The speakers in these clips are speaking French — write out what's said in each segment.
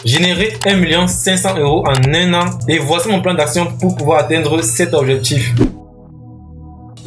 générer 1 500 000 € en un an et voici mon plan d'action pour pouvoir atteindre cet objectif.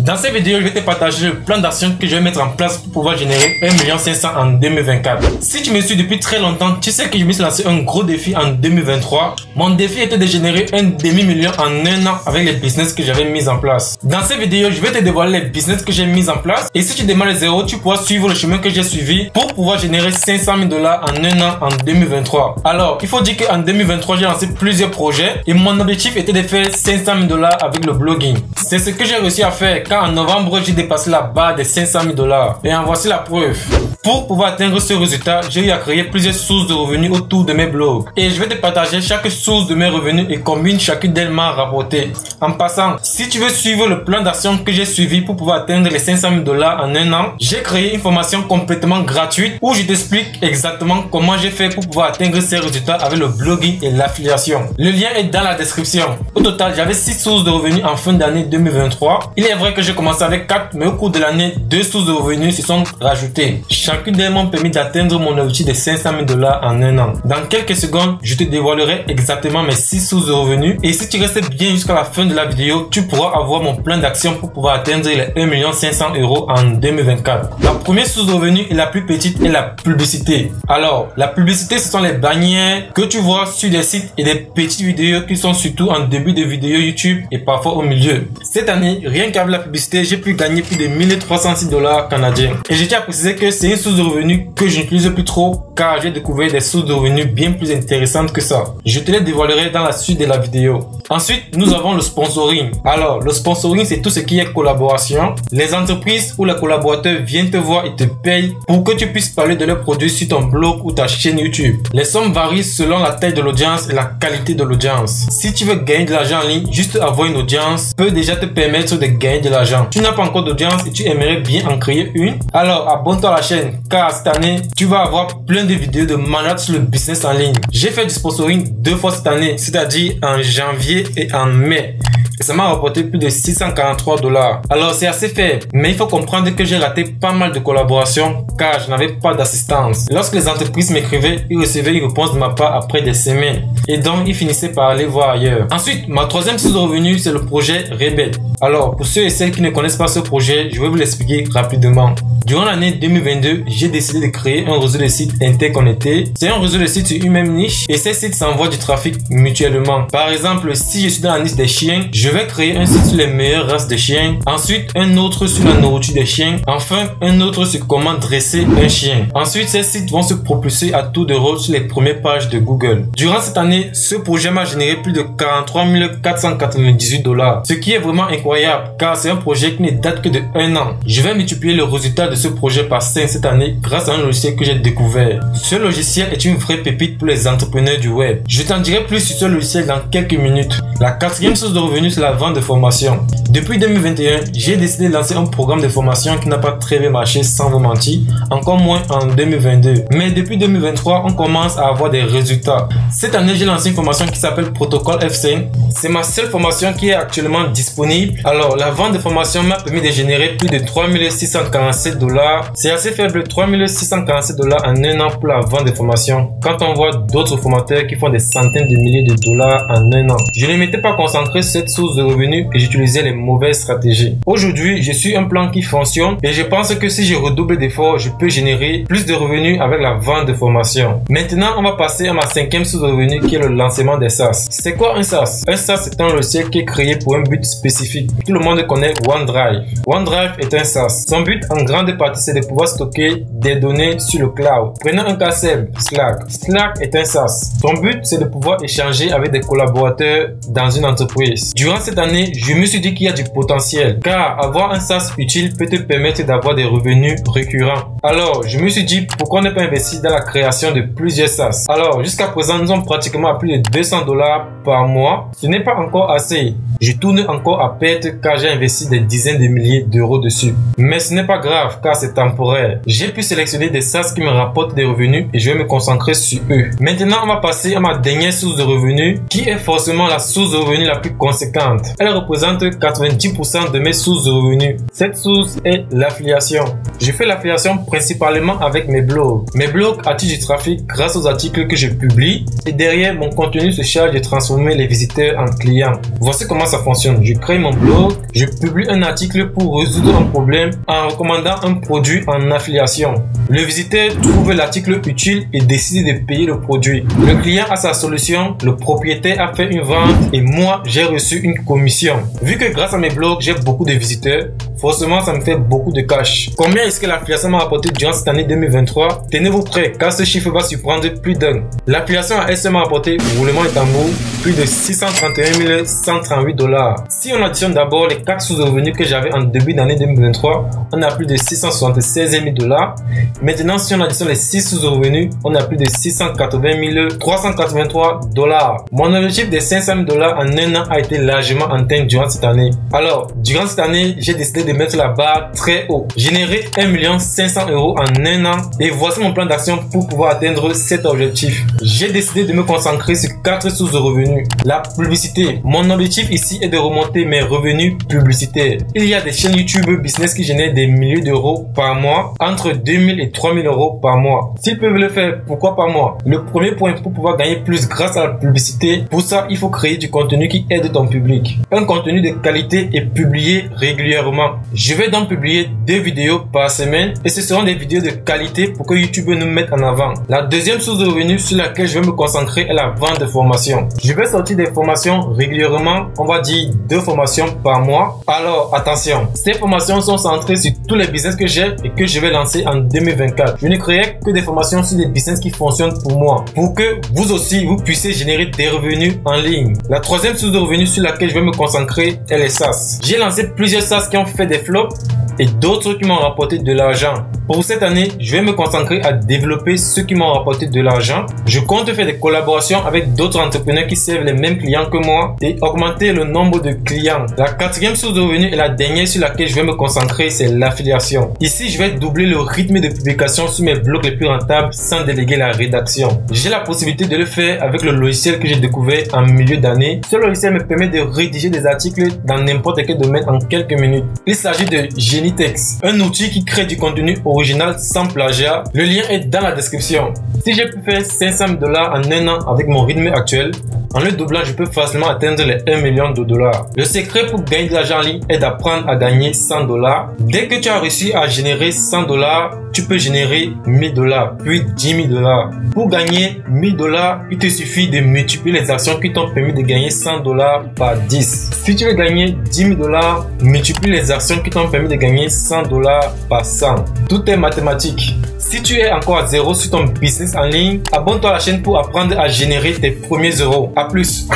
Dans cette vidéo, je vais te partager le plan d'action que je vais mettre en place pour pouvoir générer 1 500 000 € en 2024. Si tu me suis depuis très longtemps, tu sais que je me suis lancé un gros défi en 2023. Mon défi était de générer un demi-million en un an avec les business que j'avais mis en place. Dans cette vidéo, je vais te dévoiler les business que j'ai mis en place. Et si tu démarres de zéro, tu pourras suivre le chemin que j'ai suivi pour pouvoir générer 500 000 $ en un an en 2023. Alors, il faut dire qu'en 2023, j'ai lancé plusieurs projets et mon objectif était de faire 500 000 $ avec le blogging. C'est ce que j'ai réussi à faire quand en novembre, j'ai dépassé la barre des 500 000 $. Et en voici la preuve. Pour pouvoir atteindre ce résultat, j'ai eu à créer plusieurs sources de revenus autour de mes blogs. Et je vais te partager chaque source de mes revenus et combien chacune d'elles m'a rapporté. En passant, si tu veux suivre le plan d'action que j'ai suivi pour pouvoir atteindre les 500 000 $ en un an, j'ai créé une formation complètement gratuite où je t'explique exactement comment j'ai fait pour pouvoir atteindre ces résultats avec le blogging et l'affiliation. Le lien est dans la description. Au total, j'avais 6 sources de revenus en fin d'année 2023. Il est vrai que j'ai commencé avec 4, mais au cours de l'année, 2 sources de revenus se sont rajoutées. Chacune d'elles m'ont permis d'atteindre mon objectif de 500 000 $ en un an. Dans quelques secondes, je te dévoilerai exactement mes 6 sources de revenus. Et si tu restes bien jusqu'à la fin de la vidéo, tu pourras avoir mon plan d'action pour pouvoir atteindre les 1 500 000 € en 2024. La première source de revenus et la plus petite est la publicité. Alors, la publicité, ce sont les bannières que tu vois sur des sites et des petites vidéos qui sont surtout en début de vidéo YouTube et parfois au milieu. Cette année, rien qu'avec la publicité, j'ai pu gagner plus de 1306 $ canadiens. Et je tiens à préciser que c'est une source de revenus que je n'utilise plus trop car j'ai découvert des sources de revenus bien plus intéressantes que ça. Je te les dévoilerai dans la suite de la vidéo. Ensuite, nous avons le sponsoring. Alors, le sponsoring, c'est tout ce qui est collaboration. Les entreprises ou les collaborateurs viennent te voir et te payent pour que tu puisses parler de leurs produits sur ton blog ou ta chaîne YouTube. Les sommes varient selon la taille de l'audience et la qualité de l'audience. Si tu veux gagner de l'argent en ligne, juste avoir une audience peut déjà te permettre de gagner de l'argent. Tu n'as pas encore d'audience et tu aimerais bien en créer une, alors abonne-toi à la chaîne car cette année, tu vas avoir plein de vidéos de malades sur le business en ligne. J'ai fait du sponsoring 2 fois cette année, c'est-à-dire en janvier et en mai. Et ça m'a rapporté plus de 643 $. Alors c'est assez faible, mais il faut comprendre que j'ai raté pas mal de collaborations car je n'avais pas d'assistance. Lorsque les entreprises m'écrivaient, ils recevaient une réponse de ma part après des semaines. Et donc ils finissaient par aller voir ailleurs. Ensuite, ma troisième source de revenus, c'est le projet Rebel. Alors pour ceux et celles qui ne connaissent pas ce projet, je vais vous l'expliquer rapidement. Durant l'année 2022, j'ai décidé de créer un réseau de sites interconnectés. C'est un réseau de sites sur une même niche et ces sites s'envoient du trafic mutuellement. Par exemple, si je suis dans la niche des chiens, je vais créer un site sur les meilleures races de chiens. Ensuite, un autre sur la nourriture des chiens. Enfin, un autre sur comment dresser un chien. Ensuite, ces sites vont se propulser à tour de rôle sur les premières pages de Google. Durant cette année, ce projet m'a généré plus de 43 498 $. Ce qui est vraiment incroyable car c'est un projet qui ne date que de 1 an. Je vais multiplier le résultat de ce projet par 5 cette année grâce à un logiciel que j'ai découvert. Ce logiciel est une vraie pépite pour les entrepreneurs du web. Je t'en dirai plus sur ce logiciel dans quelques minutes. La quatrième source de revenus, c'est la vente de formation. Depuis 2021, j'ai décidé de lancer un programme de formation qui n'a pas très bien marché sans vous mentir, encore moins en 2022. Mais depuis 2023, on commence à avoir des résultats. Cette année, j'ai lancé une formation qui s'appelle Protocole F5. C'est ma seule formation qui est actuellement disponible. Alors, la vente de formation m'a permis de générer plus de 3 647 $. C'est assez faible, 3 647 $ en un an pour la vente de formation. Quand on voit d'autres formateurs qui font des centaines de milliers de dollars en un an. Je ne m'étais pas concentré sur cette source de revenus et j'utilisais les mauvaises stratégies. Aujourd'hui, je suis un plan qui fonctionne et je pense que si je redouble d'efforts, je peux générer plus de revenus avec la vente de formation. Maintenant, on va passer à ma 5e source de revenus qui est le lancement des SaaS. C'est quoi un SaaS? Un SaaS c'est un logiciel qui est créé pour un but spécifique. Tout le monde connaît OneDrive. OneDrive est un SaaS. Son but en grande partie c'est de pouvoir stocker des données sur le cloud. Prenons un cas simple, Slack. Slack est un SaaS. Son but c'est de pouvoir échanger avec des collaborateurs dans une entreprise. Durant cette année, je me suis dit qu'il y a du potentiel car avoir un SaaS utile peut te permettre d'avoir des revenus récurrents. Alors, je me suis dit pourquoi ne pas investir dans la création de plusieurs SaaS. Alors, jusqu'à présent, nous sommes pratiquement pratiquement à plus de 200 $ par mois. Ce n'est pas encore assez. Je tourne encore à perte car j'ai investi des dizaines de milliers d'euros dessus. Mais ce n'est pas grave car c'est temporaire. J'ai pu sélectionner des SaaS qui me rapportent des revenus et je vais me concentrer sur eux. Maintenant, on va passer à ma dernière source de revenus qui est forcément la source de revenus la plus conséquente. Elle représente 90% de mes sources de revenus. Cette source est l'affiliation. Je fais l'affiliation principalement avec mes blogs. Mes blogs attirent du trafic grâce aux articles que je publie et derrière mon contenu se charge de transformer les visiteurs en clients. Voici comment ça fonctionne. Je crée mon blog, je publie un article pour résoudre un problème en recommandant un produit en affiliation. Le visiteur trouve l'article utile et décide de payer le produit. Le client a sa solution, le propriétaire a fait une vente et moi j'ai reçu une commission. Vu que grâce à mes blogs j'ai beaucoup de visiteurs, forcément ça me fait beaucoup de cash. Combien est-ce que l'affiliation m'a rapporté durant cette année 2023? Tenez-vous prêts car ce chiffre va surprendre plus d'un. L'affiliation a elle m'a rapporté, roulement et tambour, plus de 631 138 $. Si on additionne d'abord les 4 sources de revenus que j'avais en début d'année 2023, on a plus de 676 000 $. Maintenant, si on additionne les 6 sources de revenus, on a plus de 680 383 $. Mon objectif de 500 000 $ en un an a été largement atteint durant cette année. Alors, durant cette année, j'ai décidé de mettre la barre très haut. Générer 1 500 000 € en un an et voici mon plan d'action pour pouvoir atteindre cet objectif. J'ai décidé de me concentrer sur 4 sources de revenus. La publicité. Mon objectif ici est de remonter mes revenus publicitaires. Il y a des chaînes YouTube business qui génèrent des milliers d'euros par mois, entre 2000 et 3000 € par mois. S'ils peuvent le faire, pourquoi pas moi? Le premier point pour pouvoir gagner plus grâce à la publicité, pour ça, il faut créer du contenu qui aide ton public. Un contenu de qualité est publié régulièrement. Je vais donc publier 2 vidéos par semaine et ce seront des vidéos de qualité pour que YouTube nous mette en avant. La deuxième source de revenus sur laquelle je vais me concentrer est la vente de formations. Je vais sortir des formations régulièrement, on va dire 2 formations par mois. Alors attention, ces formations sont centrées sur tous les business que j'ai et que je vais lancer en 2024. Je ne créerai que des formations sur des business qui fonctionnent pour moi, pour que vous aussi vous puissiez générer des revenus en ligne. La troisième source de revenus sur laquelle je vais me concentrer est les SaaS. J'ai lancé plusieurs SaaS qui ont fait des flops et d'autres qui m'ont rapporté de l'argent. Pour cette année, je vais me concentrer à développer ceux qui m'ont rapporté de l'argent. Je compte faire des collaborations avec d'autres entrepreneurs qui servent les mêmes clients que moi et augmenter le nombre de clients. La quatrième source de revenus et la dernière sur laquelle je vais me concentrer, c'est l'affiliation. Ici, je vais doubler le rythme de publication sur mes blogs les plus rentables sans déléguer la rédaction. J'ai la possibilité de le faire avec le logiciel que j'ai découvert en milieu d'année. Ce logiciel me permet de rédiger des articles dans n'importe quel domaine en quelques minutes. Il s'agit de GenieText, un outil qui crée du contenu original sans plagiat. Le lien est dans la description. Si j'ai pu faire 500 000 $ en un an avec mon rythme actuel, en le doublant, je peux facilement atteindre les 1 million de $. Le secret pour gagner de l'argent en ligne est d'apprendre à gagner 100 $. Dès que tu as réussi à générer 100 $, tu peux générer 1000 $, puis 10 000 $. Pour gagner 1000 $, il te suffit de multiplier les actions qui t'ont permis de gagner 100 $ par 10. Si tu veux gagner 10 000 $, multiplie les actions qui t'ont permis de gagner 100 $ par 100. Tout est mathématique. Si tu es encore à zéro sur ton business en ligne, abonne-toi à la chaîne pour apprendre à générer tes premiers euros. À plus.